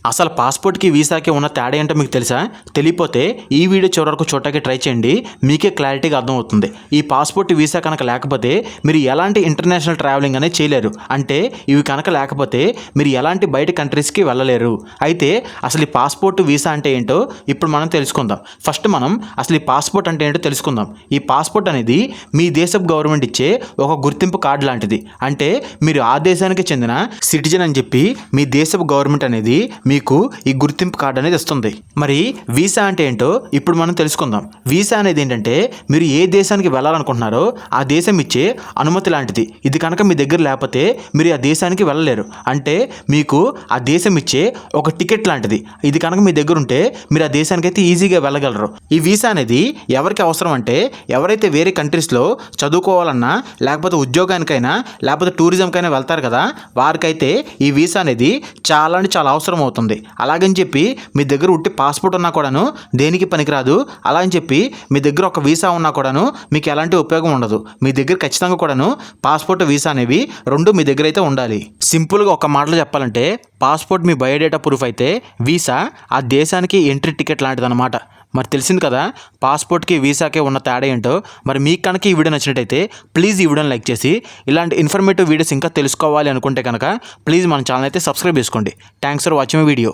అసలు పాస్పోర్ట్కి వీసాకి ఉన్న తేడా ఏంటో మీకు తెలుసా? తెలియపోతే ఈ వీడియో చివరి వరకు చూడటానికి ట్రై చేయండి, మీకే క్లారిటీగా అర్థమవుతుంది. ఈ పాస్పోర్ట్ వీసా కనుక లేకపోతే మీరు ఎలాంటి ఇంటర్నేషనల్ ట్రావెలింగ్ అనేది చేయలేరు. అంటే ఇవి కనుక లేకపోతే మీరు ఎలాంటి బయట కంట్రీస్కి వెళ్ళలేరు. అయితే అసలు ఈ పాస్పోర్ట్ వీసా అంటే ఏంటో ఇప్పుడు మనం తెలుసుకుందాం. ఫస్ట్ మనం అసలు ఈ పాస్పోర్ట్ అంటే ఏంటో తెలుసుకుందాం. ఈ పాస్పోర్ట్ అనేది మీ దేశపు గవర్నమెంట్ ఇచ్చే ఒక గుర్తింపు కార్డు లాంటిది. అంటే మీరు ఆ దేశానికి చెందిన సిటిజన్ అని చెప్పి మీ దేశపు గవర్నమెంట్ అనేది మీకు ఈ గుర్తింపు కార్డు అనేది ఇస్తుంది. మరి వీసా అంటే ఏంటో ఇప్పుడు మనం తెలుసుకుందాం. వీసా అనేది ఏంటంటే మీరు ఏ దేశానికి వెళ్ళాలనుకుంటున్నారో ఆ దేశం ఇచ్చే అనుమతి లాంటిది. ఇది కనుక మీ దగ్గర లేకపోతే మీరు ఆ దేశానికి వెళ్ళలేరు. అంటే మీకు ఆ దేశం ఇచ్చే ఒక టికెట్ లాంటిది. ఇది కనుక మీ దగ్గర ఉంటే మీరు ఆ దేశానికి అయితే ఈజీగా వెళ్ళగలరు. ఈ వీసా అనేది ఎవరికి అవసరం అంటే ఎవరైతే వేరే కంట్రీస్లో చదువుకోవాలన్నా లేకపోతే ఉద్యోగానికైనా లేకపోతే టూరిజంకైనా వెళ్తారు కదా, వారికైతే ఈ వీసా అనేది చాలా అంటే చాలా అవసరం అవుతుంది. అలాగని చెప్పి మీ దగ్గర ఉట్టి పాస్పోర్ట్ ఉన్నా కూడాను దేనికి పనికిరాదు. అలా అని చెప్పి మీ దగ్గర ఒక వీసా ఉన్నా కూడాను మీకు ఎలాంటి ఉపయోగం ఉండదు. మీ దగ్గర ఖచ్చితంగా కూడాను పాస్పోర్ట్ వీసా అనేవి రెండు మీ దగ్గర అయితే ఉండాలి. సింపుల్గా ఒక మాటలో చెప్పాలంటే పాస్పోర్ట్ మీ బయోడేటా ప్రూఫ్ అయితే వీసా ఆ దేశానికి ఎంట్రీ టికెట్ లాంటిది అనమాట. మరి తెలిసింది కదా పాస్పోర్ట్కి వీసాకే ఉన్న తేడా ఏంటో. మరి మీకు కనుక ఈ వీడియో నచ్చినట్టయితే ప్లీజ్ ఈ వీడియోని లైక్ చేసి ఇలాంటి ఇన్ఫర్మేటివ్ వీడియోస్ ఇంకా తెలుసుకోవాలి అనుకుంటే కనుక ప్లీజ్ మన ఛానల్ అయితే సబ్స్క్రైబ్ చేసుకోండి. Thanks for watching my video.